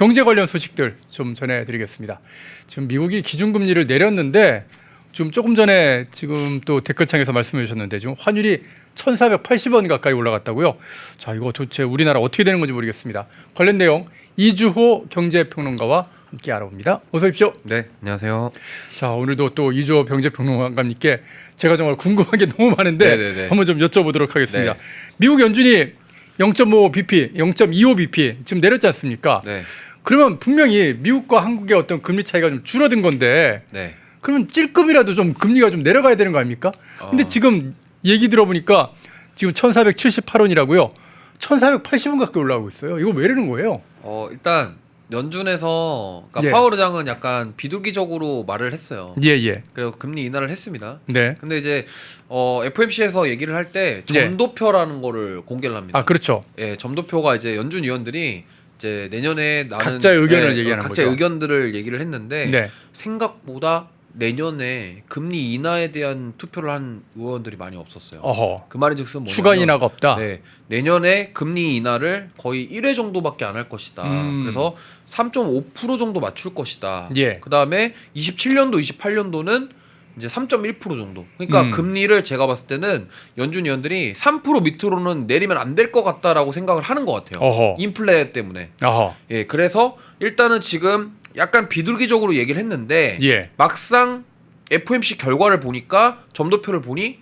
경제 관련 소식들 좀 전해드리겠습니다. 지금 미국이 기준금리를 내렸는데 지금 조금 전에 지금 또 댓글창에서 말씀해 주셨는데 지금 환율이 1,480원 가까이 올라갔다고요. 자, 이거 도대체 우리나라 어떻게 되는 건지 모르겠습니다. 관련 내용 이주호 경제평론가와 함께 알아봅니다. 어서 오십시오. 네, 안녕하세요. 자, 오늘도 또 이주호 경제평론가님께 제가 정말 궁금한 게 너무 많은데 네네네. 한번 좀 여쭤보도록 하겠습니다. 네. 미국 연준이 0.5bp, 0.25bp 지금 내렸지 않습니까? 네, 그러면 분명히 미국과 한국의 어떤 금리 차이가 좀 줄어든 건데 네. 그러면 찔끔이라도 좀 금리가 좀 내려가야 되는 거 아닙니까? 근데 지금 얘기 들어보니까 지금 1,478원이라고요. 1,480원 가까이 올라가고 있어요. 이거 왜 이러는 거예요? 일단 연준에서 그러니까 예. 파월 의장은 약간 비둘기적으로 말을 했어요. 예, 예. 그래서 금리 인하를 했습니다. 네. 근데 이제 FOMC에서 얘기를 할 때 예. 점도표라는 거를 공개를 합니다. 아, 그렇죠. 예, 점도표가 이제 연준 위원들이 이제 내년에 나는 각자의 의견을 얘기하는 각자의 거죠. 의견들을 얘기를 했는데 네. 생각보다 내년에 금리 인하에 대한 투표를 한 의원들이 많이 없었어요. 어허. 그 말인즉슨 뭐냐면 추가 인하가 없다. 네, 내년에 금리 인하를 거의 1회 정도밖에 안 할 것이다. 그래서 3.5% 정도 맞출 것이다. 예. 그다음에 27년도, 28년도는 이제 3.1% 정도. 그러니까 금리를 제가 봤을 때는 연준 위원들이 3% 밑으로는 내리면 안 될 것 같다라고 생각을 하는 것 같아요. 어허. 인플레 때문에. 어허. 예, 그래서 일단은 지금 약간 비둘기적으로 얘기를 했는데 예. 막상 FOMC 결과를 보니까 점도표를 보니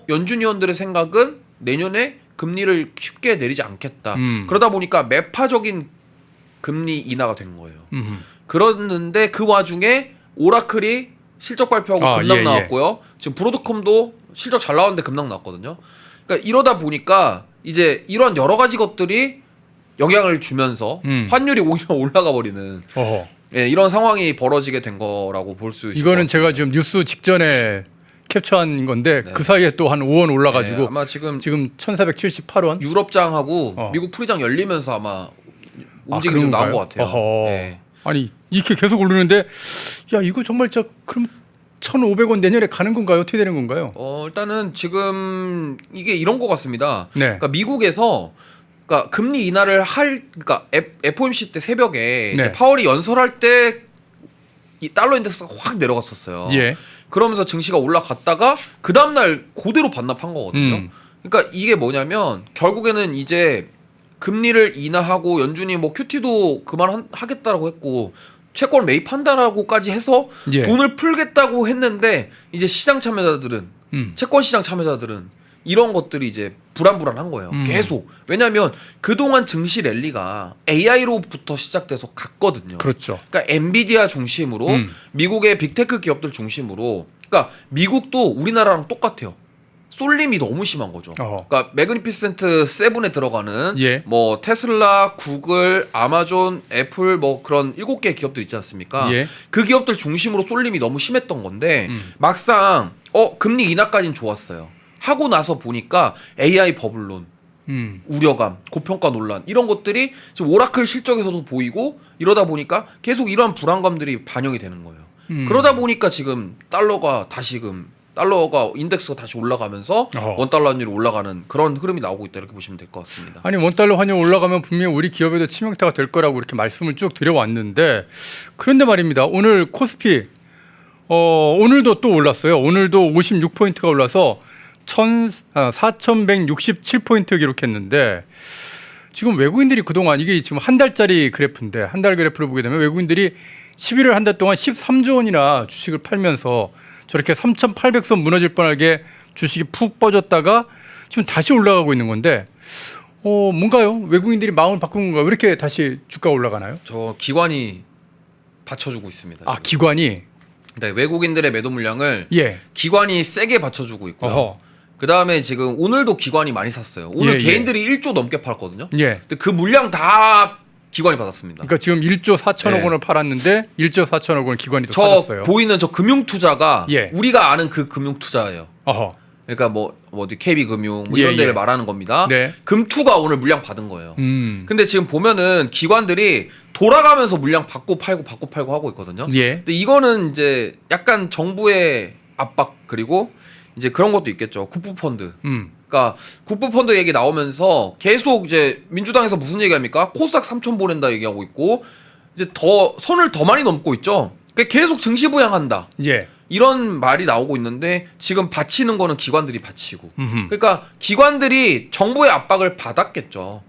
연준 위원들의 생각은 내년에 금리를 쉽게 내리지 않겠다. 그러다 보니까 매파적인 금리 인하가 된 거예요. 그랬는데 그 와중에 오라클이 실적 발표하고 급락 예, 예. 나왔고요. 지금 브로드컴도 실적 잘 나왔는데 급락 나왔거든요. 그러니까 이러다 보니까 이제 이런 여러 가지 것들이 영향을 주면서 환율이 오히려 올라가 버리는 어허. 예, 이런 상황이 벌어지게 된 거라고 볼 수 있을 이거는 것 제가 지금 뉴스 직전에 캡처한 건데 네. 그 사이에 또 한 5원 올라가지고 예, 아마 지금 1,478원. 유럽장하고 미국 풀이장 열리면서 아마 움직임이 좀 나온 것 같아요. 어허. 예. 아니 이렇게 계속 오르는데 야 이거 정말 그럼 1,500원 내년에 가는 건가요? 어떻게 되는 건가요? 일단은 지금 이게 이런 것 같습니다. 네. 그러니까 미국에서 그러니까 금리 인하를 그러니까 FOMC 때 새벽에 네. 이제 파월이 연설할 때 이 달러 인덱스가 확 내려갔었어요. 예. 그러면서 증시가 올라갔다가 그 다음 날 그대로 반납한 거거든요. 그러니까 이게 뭐냐면 결국에는 이제 금리를 인하하고 연준이 뭐 QT도 그만하겠다라고 했고 채권 매입한다라고까지 해서 예. 돈을 풀겠다고 했는데 이제 시장 참여자들은 채권 시장 참여자들은 이런 것들이 이제 불안한 거예요. 계속. 왜냐하면 그동안 증시 랠리가 AI로부터 시작돼서 갔거든요. 그렇죠. 그러니까 엔비디아 중심으로 미국의 빅테크 기업들 중심으로 그러니까 미국도 우리나라랑 똑같아요. 쏠림이 너무 심한 거죠. 그러니까 매그니피센트 7에 들어가는 예. 뭐 테슬라, 구글, 아마존, 애플 뭐 그런 7개 기업들 있지 않습니까? 예. 그 기업들 중심으로 쏠림이 너무 심했던 건데 막상 금리 인하까지는 좋았어요. 하고 나서 보니까 AI 버블론, 우려감, 고평가 논란 이런 것들이 지금 오라클 실적에서도 보이고 이러다 보니까 계속 이러한 불안감들이 반영이 되는 거예요. 그러다 보니까 지금 달러가 인덱스가 다시 올라가면서 원달러 환율이 올라가는 그런 흐름이 나오고 있다 이렇게 보시면 될 것 같습니다. 아니 원달러 환율 올라가면 분명히 우리 기업에도 치명타가 될 거라고 이렇게 말씀을 쭉 드려왔는데 그런데 말입니다. 오늘 코스피 오늘도 또 올랐어요. 오늘도 56포인트가 올라서 4,167포인트 기록했는데 지금 외국인들이 그동안 이게 지금 한 달짜리 그래프인데 한 달 그래프를 보게 되면 외국인들이 11월 한 달 동안 13조 원이나 주식을 팔면서 저렇게 3,800선 무너질 뻔하게 주식이 푹 빠졌다가 지금 다시 올라가고 있는 건데 뭔가요? 외국인들이 마음을 바꾼 건가? 왜 이렇게 다시 주가가 올라가나요? 저 기관이 받쳐주고 있습니다. 아 지금. 기관이 네, 외국인들의 매도 물량을 예. 기관이 세게 받쳐주고 있고요. 어허. 그 다음에 지금 오늘도 기관이 많이 샀어요. 오늘 예, 개인들이 1조 넘게 팔았거든요. 예. 근데 그 물량 다 기관이 받았습니다. 그러니까 지금 1조 4천억 네. 원을 팔았는데 1조 4천억 원을 기관이 또 저 사줬어요. 보이는 저 금융투자가 예. 우리가 아는 그 금융투자예요. 어허. 그러니까 뭐 어디 KB금융 뭐 이런 예, 데를 예. 말하는 겁니다. 네. 금투가 오늘 물량 받은 거예요. 근데 근데 지금 보면은 기관들이 돌아가면서 물량 받고 팔고 하고 있거든요. 예. 근데 이거는 이제 약간 정부의 압박 그리고 이제 그런 것도 있겠죠. 국부펀드. 그러니까 국부펀드 얘기 나오면서 계속 이제 민주당에서 무슨 얘기합니까? 코스닥 3천 보낸다 얘기하고 있고 이제 더 선을 더 많이 넘고 있죠. 그러니까 계속 증시 부양한다. 예. 이런 말이 나오고 있는데 지금 바치는 거는 기관들이 바치고. 음흠. 그러니까 기관들이 정부의 압박을 받았겠죠.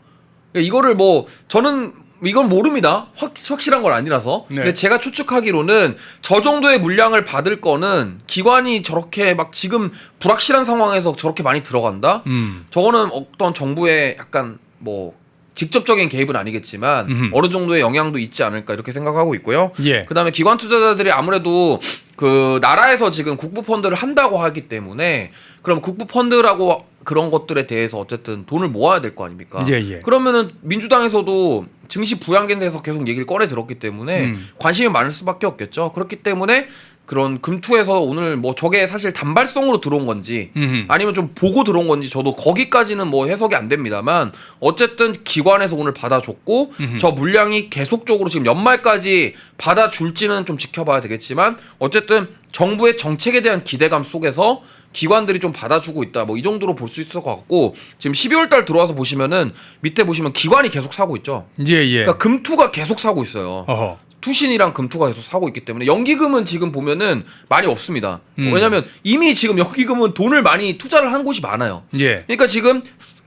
그러니까 이거를 뭐 저는 이건 모릅니다. 확실한 건 아니라서. 네. 근데 제가 추측하기로는 저 정도의 물량을 받을 거는 기관이 저렇게 막 지금 불확실한 상황에서 저렇게 많이 들어간다? 저거는 어떤 정부의 약간 뭐 직접적인 개입은 아니겠지만 어느 정도의 영향도 있지 않을까 이렇게 생각하고 있고요. 예. 그다음에 기관 투자자들이 아무래도 그 나라에서 지금 국부 펀드를 한다고 하기 때문에 그럼 국부 펀드라고 그런 것들에 대해서 어쨌든 돈을 모아야 될 거 아닙니까? 예, 예. 그러면은 민주당에서도 증시 부양에 대해서 계속 얘기를 꺼내 들었기 때문에 관심이 많을 수밖에 없겠죠. 그렇기 때문에 그런 금투에서 오늘 뭐 저게 사실 단발성으로 들어온 건지 아니면 좀 보고 들어온 건지 저도 거기까지는 뭐 해석이 안 됩니다만 어쨌든 기관에서 오늘 받아줬고 저 물량이 계속적으로 지금 연말까지 받아줄지는 좀 지켜봐야 되겠지만 어쨌든 정부의 정책에 대한 기대감 속에서 기관들이 좀 받아주고 있다. 뭐 이 정도로 볼 수 있을 것 같고 지금 12월 달 들어와서 보시면은 밑에 보시면 기관이 계속 사고 있죠. 예, 예. 그러니까 금투가 계속 사고 있어요. 어허. 투신이랑 금투가 계속 사고 있기 때문에 연기금은 지금 보면은 많이 없습니다. 왜냐하면 이미 지금 연기금은 돈을 많이 투자를 한 곳이 많아요. 예. 그러니까 지금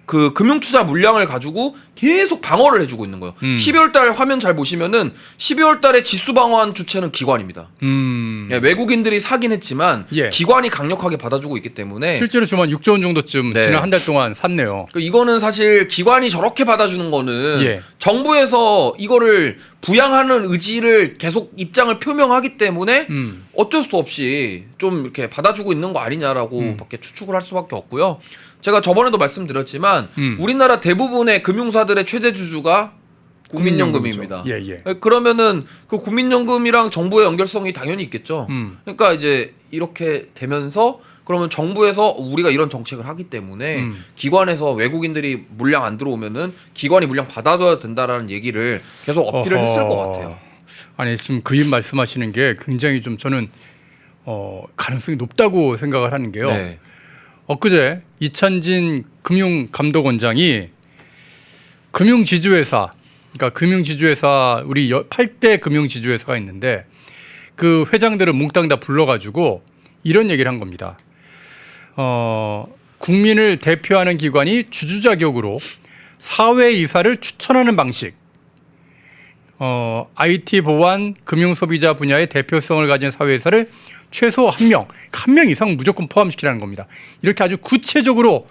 그 금융투자 물량을 가지고 계속 방어를 해주고 있는 거예요. 12월 달 화면 잘 보시면은 12월 달에 지수 방어한 주체는 기관입니다. 예, 외국인들이 사긴 했지만 예. 기관이 강력하게 받아주고 있기 때문에 실제로 지금 한 6조 원 정도쯤 네. 지난 한 달 동안 샀네요. 이거는 사실 기관이 저렇게 받아주는 거는 예. 정부에서 이거를 부양하는 의지를 계속 입장을 표명하기 때문에 어쩔 수 없이 좀 이렇게 받아주고 있는 거 아니냐라고 밖에 추측을 할 수밖에 없고요. 제가 저번에도 말씀드렸지만 우리나라 대부분의 금융사들의 최대 주주가 국민연금입니다. 예, 예. 그러면은 그 국민연금이랑 정부의 연결성이 당연히 있겠죠. 그러니까 이제 이렇게 되면서 그러면 정부에서 우리가 이런 정책을 하기 때문에 기관에서 외국인들이 물량 안 들어오면은 기관이 물량 받아줘야 된다라는 얘기를 계속 어필을 어허. 했을 것 같아요. 아니 지금 그 입 말씀하시는 게 굉장히 좀 저는 가능성이 높다고 생각을 하는 게요. 네. 엊그제 이찬진 금융감독원장이 금융지주회사, 그러니까 금융지주회사 우리 8대 금융지주회사가 있는데 그 회장들을 몽땅 다 불러가지고 이런 얘기를 한 겁니다. 국민을 대표하는 기관이 주주 자격으로 사회이사를 추천하는 방식. IT 보안, 금융소비자 분야의 대표성을 가진 사회이사를 최소 한 명 이상 무조건 포함시키라는 겁니다. 이렇게 아주 구체적으로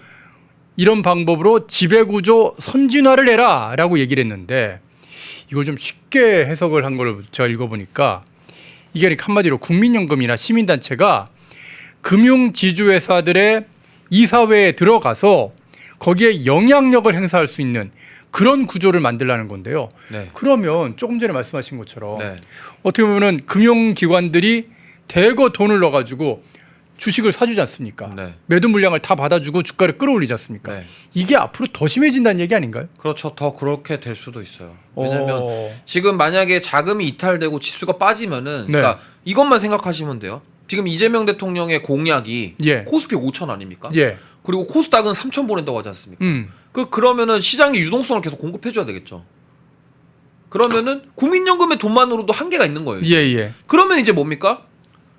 이런 방법으로 지배구조 선진화를 해라라고 얘기를 했는데 이걸 좀 쉽게 해석을 한 걸 제가 읽어보니까 이게 그러니까 한마디로 국민연금이나 시민단체가 금융지주회사들의 이사회에 들어가서 거기에 영향력을 행사할 수 있는 그런 구조를 만들라는 건데요. 네. 그러면 조금 전에 말씀하신 것처럼 네. 어떻게 보면 금융기관들이 대거 돈을 넣어가지고 주식을 사주지 않습니까? 네. 매도 물량을 다 받아주고 주가를 끌어올리지 않습니까? 네. 이게 앞으로 더 심해진다는 얘기 아닌가요? 그렇죠. 더 그렇게 될 수도 있어요. 왜냐면 어. 지금 만약에 자금이 이탈되고 지수가 빠지면은 그러니까 이것만 생각하시면 돼요. 지금 이재명 대통령의 공약이 예. 코스피 5천 아닙니까? 예. 그리고 코스닥은 3천 보낸다고 하지 않습니까? 그러면은 시장에 유동성을 계속 공급해줘야 되겠죠. 그러면은 국민연금의 돈만으로도 한계가 있는 거예요. 예, 예. 그러면 이제 뭡니까?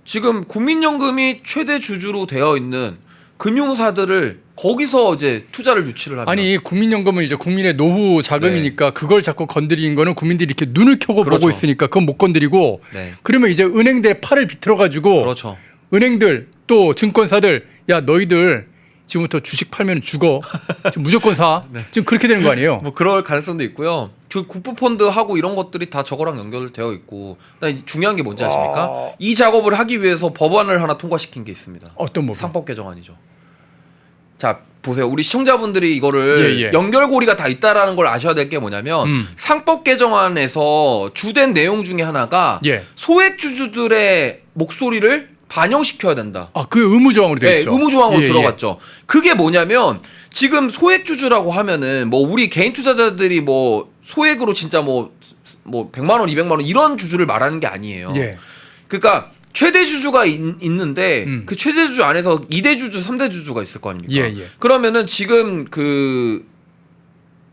지금 국민연금이 최대 주주로 되어 있는 금융사들을 거기서 이제 투자를 유치를 하면 아니 국민연금은 이제 국민의 노후 자금이니까 그걸 자꾸 건드리는 거는 국민들이 이렇게 눈을 켜고 그렇죠. 보고 있으니까 그건 못 건드리고 네. 그러면 이제 은행들의 팔을 비틀어 가지고 그렇죠. 은행들 또 증권사들 야 너희들 지금부터 주식 팔면 죽어 지금 무조건 사 지금 그렇게 되는 거 아니에요? 뭐 그럴 가능성도 있고요. 그 국부펀드 하고 이런 것들이 다 저거랑 연결되어 있고 그다음에 중요한 게 뭔지 아십니까? 이 작업을 하기 위해서 법안을 하나 통과시킨 게 있습니다. 어떤 법? 상법 개정안이죠. 자 보세요. 우리 시청자분들이 이거를 예, 예. 연결고리가 다 있다라는 걸 아셔야 될 게 뭐냐면 상법 개정안에서 주된 내용 중에 하나가 예. 소액 주주들의 목소리를 반영시켜야 된다. 아, 그 의무 조항으로 되어 네, 있죠. 의무 조항으로 예, 들어갔죠. 그게 뭐냐면 지금 소액 주주라고 하면은 뭐 우리 개인 투자자들이 뭐 소액으로 진짜 뭐 100만 원, 200만 원 이런 주주를 말하는 게 아니에요. 예. 그러니까 최대 주주가 있는데 그 최대 주주 안에서 2대 주주, 3대 주주가 있을 거 아닙니까? 예, 예. 그러면은 지금 그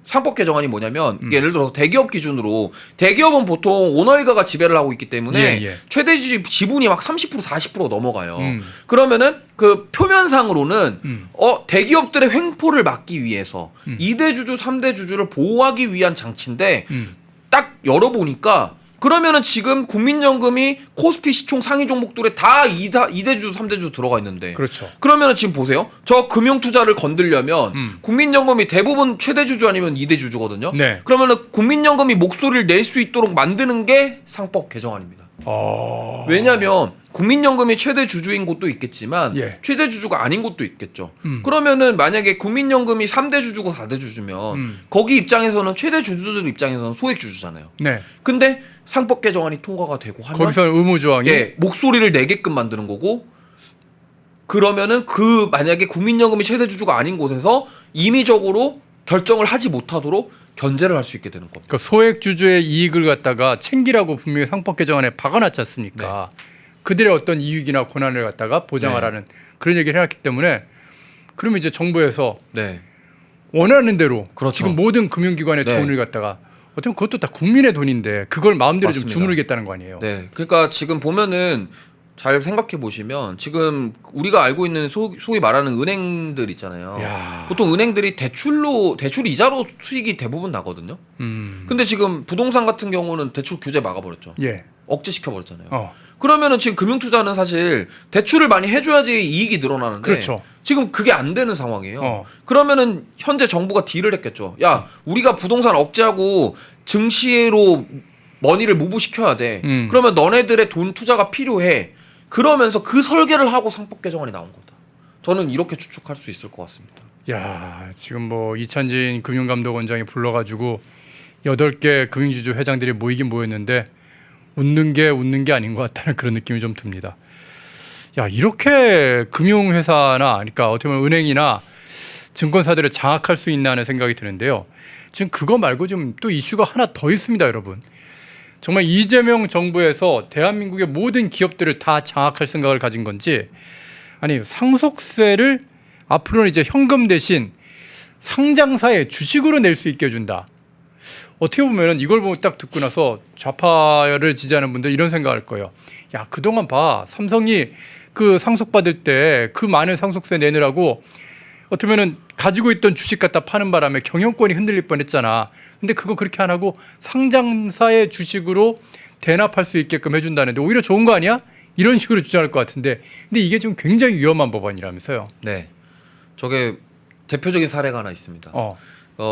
상법 개정안이 뭐냐면 예를 들어서 대기업 기준으로 대기업은 보통 오너일가가 지배를 하고 있기 때문에 최대 지분이 막 30% 40% 넘어가요. 그러면은 그 표면상으로는 대기업들의 횡포를 막기 위해서 2대 주주, 3대 주주를 보호하기 위한 장치인데 딱 열어보니까 그러면은 지금 국민연금이 코스피 시총 상위 종목들에 다 2대 주주, 3대 주주 들어가 있는데. 그렇죠. 그러면은 지금 보세요. 저 금융투자를 건들려면 국민연금이 대부분 최대 주주 아니면 2대 주주거든요. 네. 그러면은 국민연금이 목소리를 낼 수 있도록 만드는 게 상법 개정안입니다. 왜냐하면 국민연금이 최대 주주인 곳도 있겠지만 최대 주주가 아닌 곳도 있겠죠. 그러면은 만약에 국민연금이 3대 주주고 4대 주주면 거기 입장에서는 최대 주주들 입장에서는 소액 주주잖아요. 네. 근데 상법 개정안이 통과가 되고 하면 거기서는 의무 조항이 목소리를 내게끔 만드는 거고 그러면은 그 만약에 국민연금이 최대 주주가 아닌 곳에서 임의적으로 결정을 하지 못하도록 견제를 할 수 있게 되는 겁니다. 그러니까 소액 주주의 이익을 갖다가 챙기라고 분명히 상법 개정안에 박아놨지 않습니까? 그들의 어떤 이익이나 권한을 갖다가 보장하라는 그런 얘기를 해놨기 때문에 그러면 이제 정부에서 원하는 대로 그렇죠. 지금 모든 금융기관의 돈을 갖다가 어떻게 그것도 다 국민의 돈인데 그걸 마음대로 좀 주무르겠다는 거 아니에요? 네, 그러니까 지금 보면은 잘 생각해 보시면 지금 우리가 알고 있는 소위 말하는 은행들 있잖아요. 보통 은행들이 대출 이자로 수익이 대부분 나거든요. 근데 지금 부동산 같은 경우는 대출 규제 막아버렸죠. 억제시켜 버렸잖아요. 그러면은 지금 금융투자는 사실 대출을 많이 해줘야지 이익이 늘어나는데 그렇죠. 지금 그게 안 되는 상황이에요. 그러면은 현재 정부가 딜을 했겠죠. 야, 우리가 부동산 억제하고 증시로 머니를 무브시켜야 돼. 그러면 너네들의 돈 투자가 필요해. 그러면서 그 설계를 하고 상법 개정안이 나온 거다. 저는 이렇게 추측할 수 있을 것 같습니다. 야, 지금 뭐 이찬진 금융감독원장이 불러가지고 8개 금융지주 회장들이 모이긴 모였는데 웃는 게 아닌 것 같다는 그런 느낌이 좀 듭니다. 야, 이렇게 금융회사나 그러니까 어떻게 보면 은행이나 증권사들을 장악할 수 있나 하는 생각이 드는데요. 지금 그거 말고 좀 또 이슈가 하나 더 있습니다, 여러분. 정말 이재명 정부에서 대한민국의 모든 기업들을 다 장악할 생각을 가진 건지 아니 상속세를 앞으로는 이제 현금 대신 상장사의 주식으로 낼 수 있게 해준다. 어떻게 보면 이걸 보고 딱 듣고 나서 좌파를 지지하는 분들 이런 생각할 거예요. 야, 그동안 봐. 삼성이 그 상속받을 때 그 많은 상속세 내느라고 어떻게 보면 가지고 있던 주식 갖다 파는 바람에 경영권이 흔들릴 뻔했잖아. 근데 그거 그렇게 안 하고 상장사의 주식으로 대납할 수 있게끔 해준다는데 오히려 좋은 거 아니야? 이런 식으로 주장할 것 같은데 근데 이게 지금 굉장히 위험한 법안이라면서요. 네. 저게 대표적인 사례가 하나 있습니다.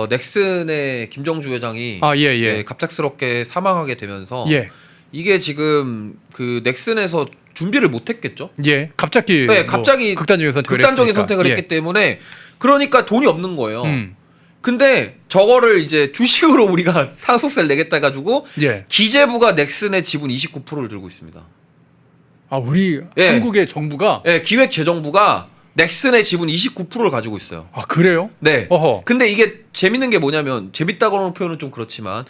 넥슨의 김정주 회장이 갑작스럽게 사망하게 되면서 이게 지금 그 넥슨에서 준비를 못했겠죠? 갑자기 갑자기 극단적인 선택을 했기 때문에 그러니까 돈이 없는 거예요. 근데 저거를 이제 주식으로 우리가 상속세를 내겠다 가지고 기재부가 넥슨의 지분 29%를 들고 있습니다. 아, 우리 한국의 정부가 기획재정부가 넥슨의 지분 29%를 가지고 있어요. 아, 그래요? 네. 근데 이게 재밌는 게 뭐냐면 재밌다고는 표현은 좀 그렇지만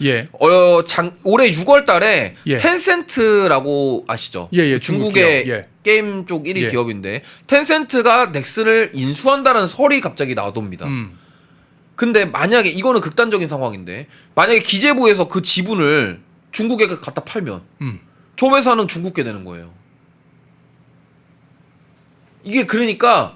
올해 6월 달에 텐센트라고 아시죠? 중국의 게임 쪽 1위 기업인데 텐센트가 넥슨을 인수한다는 설이 갑자기 나옵니다. 근데 만약에 이거는 극단적인 상황인데 만약에 기재부에서 그 지분을 중국에 갖다 팔면 저 회사는 중국계 되는 거예요. 이게 그러니까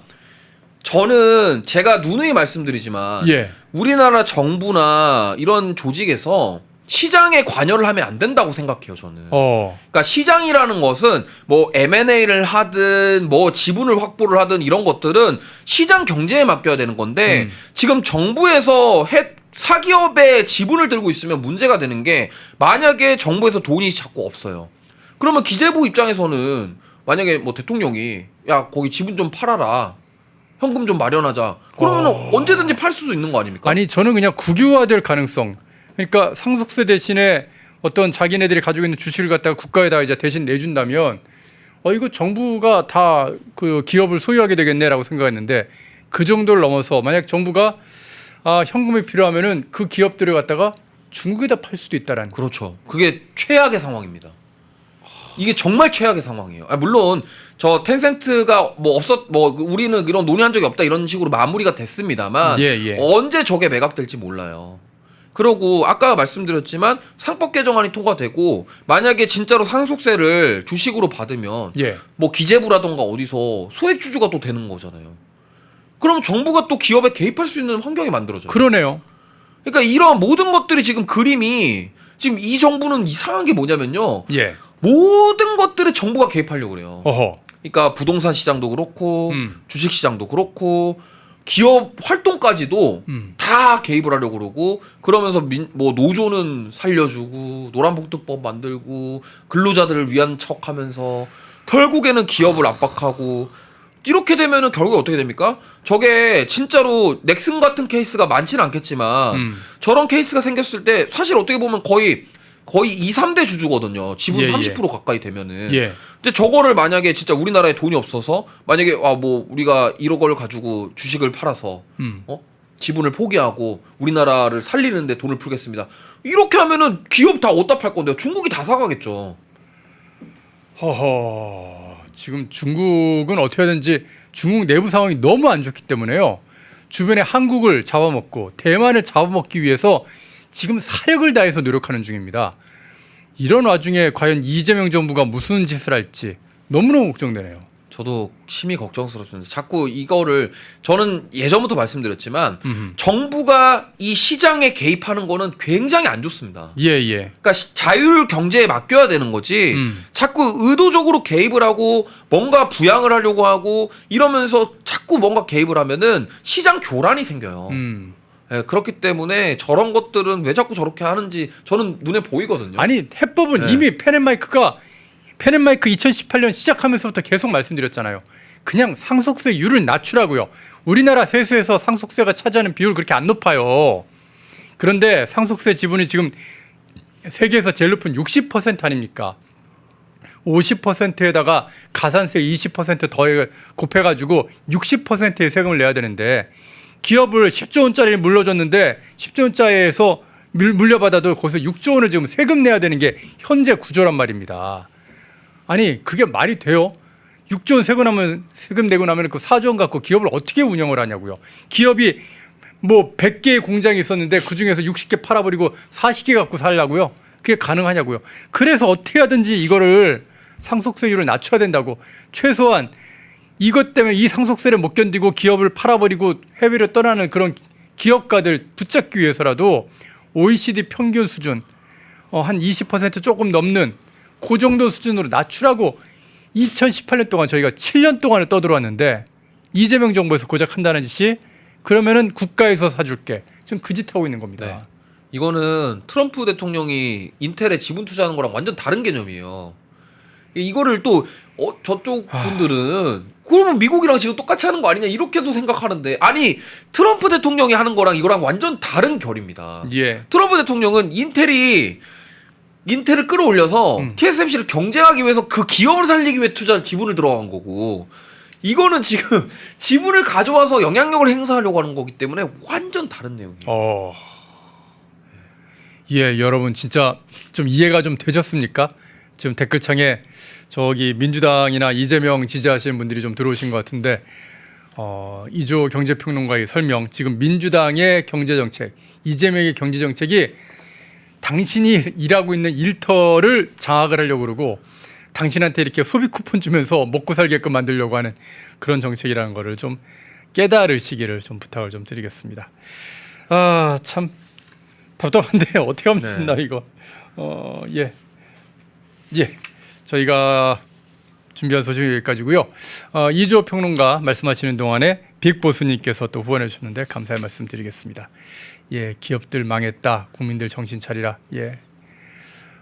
저는 제가 누누이 말씀드리지만 우리나라 정부나 이런 조직에서 시장에 관여를 하면 안 된다고 생각해요, 저는. 그러니까 시장이라는 것은 뭐 M&A를 하든 뭐 지분을 확보를 하든 이런 것들은 시장 경제에 맡겨야 되는 건데 지금 정부에서 사기업의 지분을 들고 있으면 문제가 되는 게 만약에 정부에서 돈이 자꾸 없어요. 그러면 기재부 입장에서는 만약에 뭐 대통령이 야 거기 지분 좀 팔아라 현금 좀 마련하자 그러면 언제든지 팔 수도 있는 거 아닙니까? 아니 저는 그냥 국유화될 가능성 그러니까 상속세 대신에 어떤 자기네들이 가지고 있는 주식을 갖다가 국가에다 이제 대신 내준다면 이거 정부가 다 그 기업을 소유하게 되겠네라고 생각했는데 그 정도를 넘어서 만약 정부가 현금이 필요하면은 그 기업들을 갖다가 중국에다 팔 수도 있다라는. 그렇죠. 그게 최악의 상황입니다. 이게 정말 최악의 상황이에요. 물론 저 텐센트가 우리는 이런 논의한 적이 없다 이런 식으로 마무리가 됐습니다만 언제 저게 매각될지 몰라요. 그러고 아까 말씀드렸지만 상법 개정안이 통과되고 만약에 진짜로 상속세를 주식으로 받으면 예. 뭐 기재부라던가 어디서 소액주주가 또 되는 거잖아요. 그럼 정부가 또 기업에 개입할 수 있는 환경이 만들어져요. 그러네요. 그러니까 이런 모든 것들이 지금 그림이 지금 이 정부는 이상한 게 뭐냐면요. 예. 모든 것들에 정부가 개입하려고 그래요. 어허. 그러니까 부동산 시장도 그렇고 주식 시장도 그렇고 기업 활동까지도 다 개입을 하려고 그러고 그러면서 뭐 노조는 살려주고 노란봉투법 만들고 근로자들을 위한 척하면서 결국에는 기업을 압박하고 이렇게 되면은 결국에 어떻게 됩니까? 저게 진짜로 넥슨 같은 케이스가 많지는 않겠지만 저런 케이스가 생겼을 때 사실 어떻게 보면 거의 2, 3대 주주거든요. 지분 예, 30% 가까이 되면은. 예. 근데 저거를 만약에 진짜 우리나라에 돈이 없어서 만약에 뭐 우리가 1억 원을 가지고 주식을 팔아서 지분을 포기하고 우리나라를 살리는데 돈을 풀겠습니다. 이렇게 하면은 기업 다 어디다 팔 건데요? 중국이 다 사가겠죠. 허허. 지금 중국은 어떻게 하든지 중국 내부 상황이 너무 안 좋기 때문에요. 주변에 한국을 잡아먹고 대만을 잡아먹기 위해서 지금 사력을 다해서 노력하는 중입니다. 이런 와중에 과연 이재명 정부가 무슨 짓을 할지 너무너무 걱정되네요. 저도 심히 걱정스럽습니다. 자꾸 이거를 저는 예전부터 말씀드렸지만 정부가 이 시장에 개입하는 거는 굉장히 안 좋습니다. 예예. 그러니까 자율 경제에 맡겨야 되는 거지. 자꾸 의도적으로 개입을 하고 뭔가 부양을 하려고 하고 이러면서 자꾸 뭔가 개입을 하면은 시장 교란이 생겨요. 예, 그렇기 때문에 저런 것들은 왜 자꾸 저렇게 하는지 저는 눈에 보이거든요. 아니 해법은 이미 펜앤마이크 2018년 시작하면서부터 계속 말씀드렸잖아요. 그냥 상속세율을 낮추라고요. 우리나라 세수에서 상속세가 차지하는 비율 그렇게 안 높아요. 그런데 상속세 지분이 지금 세계에서 제일 높은 60% 아닙니까? 50%에다가 가산세 20% 더해 곱해가지고 60%의 세금을 내야 되는데 기업을 10조 원짜리를 물려줬는데 10조 원짜리에서 물려받아도 거기서 6조 원을 지금 세금 내야 되는 게 현재 구조란 말입니다. 아니 그게 말이 돼요? 6조 원 세금 내고 나면 그 4조 원 갖고 기업을 어떻게 운영을 하냐고요. 기업이 뭐 100개의 공장이 있었는데 그중에서 60개 팔아버리고 40개 갖고 살라고요? 그게 가능하냐고요. 그래서 어떻게 하든지 이거를 상속세율을 낮춰야 된다고. 최소한 이것 때문에 이 상속세를 못 견디고 기업을 팔아버리고 해외로 떠나는 그런 기업가들 붙잡기 위해서라도 OECD 평균 수준 한 20% 조금 넘는 그 정도 수준으로 낮추라고 2018년 동안 저희가 7년 동안을 떠들어왔는데 이재명 정부에서 고작 한다는 짓이 그러면은 국가에서 사줄게. 지금 그 짓 하고 있는 겁니다. 네. 이거는 트럼프 대통령이 인텔에 지분 투자하는 거랑 완전 다른 개념이에요. 이거를 또 저쪽 분들은 그러면 미국이랑 지금 똑같이 하는 거 아니냐 이렇게도 생각하는데 아니 트럼프 대통령이 하는 거랑 이거랑 완전 다른 결입니다. 예. 트럼프 대통령은 인텔을 끌어올려서 TSMC를 경쟁하기 위해서 그 기업을 살리기 위해 지분을 들어간 거고 이거는 지금 지분을 가져와서 영향력을 행사하려고 하는 거기 때문에 완전 다른 내용이에요. 예, 여러분 진짜 좀 이해가 좀 되셨습니까? 지금 댓글창에 저기 민주당이나 이재명 지지하시는 분들이 좀 들어오신 것 같은데 이조 경제평론가의 설명, 지금 민주당의 경제정책, 이재명의 경제정책이 당신이 일하고 있는 일터를 장악을 하려고 그러고 당신한테 이렇게 소비 쿠폰 주면서 먹고 살게끔 만들려고 하는 그런 정책이라는 거를 좀 깨달으시기를 좀 부탁을 좀 드리겠습니다. 아, 참 답답한데 어떻게 하면 된다 이거. 예. 저희가 준비한 소식은 여기까지고요. 이주호 평론가 말씀하시는 동안에 빅보스님께서 또 후원해 주셨는데 감사의 말씀 드리겠습니다. 예, 기업들 망했다. 국민들 정신 차리라. 예,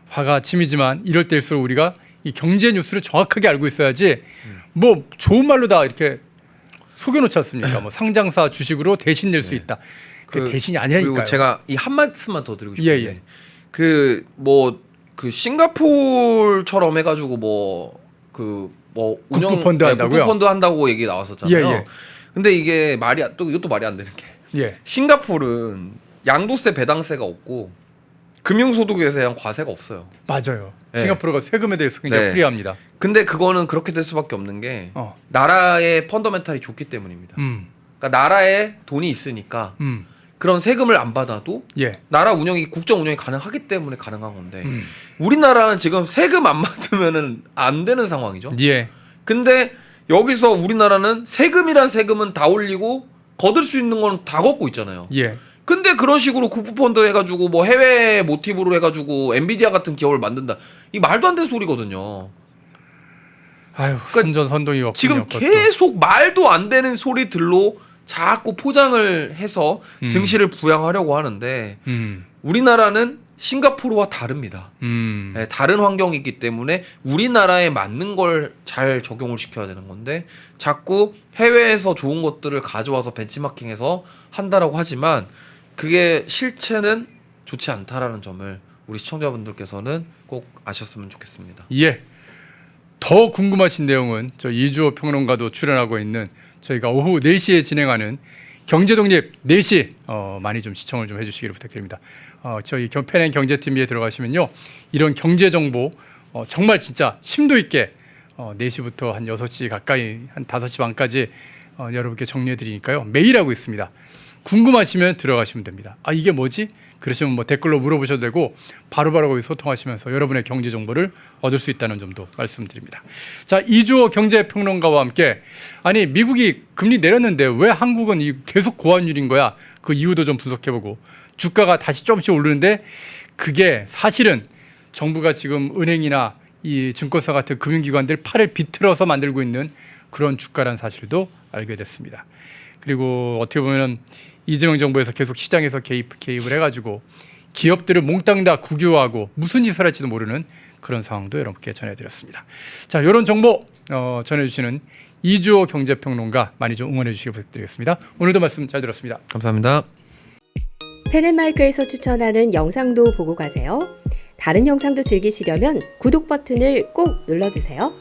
화가 치미지만 이럴 때일수록 우리가 이 경제 뉴스를 정확하게 알고 있어야지 뭐 좋은 말로 다 이렇게 속여놓지 않습니까? 뭐 상장사 주식으로 대신 낼 수 있다. 그 대신이 아니라니까요. 그리고 제가 이 한 말씀만 더 드리고 싶은데 예. 그 싱가포르처럼 해가지고 운영 국부펀드 한다고요? 국부펀드 한다고 얘기 나왔었잖아요. 예. 근데 이게 이것도 말이 안 되는 게 싱가포르는 양도세 배당세가 없고 금융소득에서 대한 과세가 없어요. 맞아요. 네. 싱가포르가 세금에 대해서 굉장히 프리합니다. 근데 그거는 그렇게 될 수밖에 없는 게 나라의 펀더멘탈이 좋기 때문입니다. 그러니까 나라에 돈이 있으니까 그런 세금을 안 받아도 예. 나라 운영이 국정 운영이 가능하기 때문에 가능한 건데 우리나라는 지금 세금 안 받으면은 안 되는 상황이죠. 예. 근데 여기서 우리나라는 세금은 다 올리고 거둘 수 있는 건 다 걷고 있잖아요. 예. 근데 그런 식으로 국부펀드 해가지고 뭐 해외 모티브로 해가지고 엔비디아 같은 기업을 만든다. 이 말도 안 되는 소리거든요. 아유, 선전선동이 없군요. 지금 그것도. 계속 말도 안 되는 소리들로 자꾸 포장을 해서 증시를 부양하려고 하는데 우리나라는 싱가포르와 다릅니다. 네, 다른 환경이기 때문에 우리나라에 맞는 걸 잘 적용을 시켜야 되는 건데 자꾸 해외에서 좋은 것들을 가져와서 벤치마킹해서 한다라고 하지만 그게 실체는 좋지 않다라는 점을 우리 시청자분들께서는 꼭 아셨으면 좋겠습니다. 예. 더 궁금하신 내용은 저 이주호 평론가도 출연하고 있는 저희가 오후 4시에 진행하는 경제독립 4시 많이 좀 시청을 좀 해주시기를 부탁드립니다. 저희 편행 경제TV에 들어가시면요. 이런 경제 정보 정말 진짜 심도 있게 4시부터 한 6시 가까이 한 5시 반까지 여러분께 정리해 드리니까요. 매일 하고 있습니다. 궁금하시면 들어가시면 됩니다. 아 이게 뭐지? 그러시면 뭐 댓글로 물어보셔도 되고 바로바로 거기 소통하시면서 여러분의 경제 정보를 얻을 수 있다는 점도 말씀드립니다. 자, 이주호 경제평론가와 함께 아니 미국이 금리 내렸는데 왜 한국은 계속 고환율인 거야? 그 이유도 좀 분석해보고 주가가 다시 조금씩 오르는데 그게 사실은 정부가 지금 은행이나 이 증권사 같은 금융기관들 팔을 비틀어서 만들고 있는 그런 주가란 사실도 알게 됐습니다. 그리고 어떻게 보면 이재명 정부에서 계속 시장에서 개입을 해가지고 기업들을 몽땅 다 국유화하고 무슨 짓을 할지도 모르는 그런 상황도 여러분께 전해드렸습니다. 자, 이런 정보 전해주시는 이주호 경제평론가 많이 좀 응원해 주시기 부탁드리겠습니다. 오늘도 말씀 잘 들었습니다. 감사합니다. 펜앤마이크에서 추천하는 영상도 보고 가세요. 다른 영상도 즐기시려면 구독 버튼을 꼭 눌러주세요.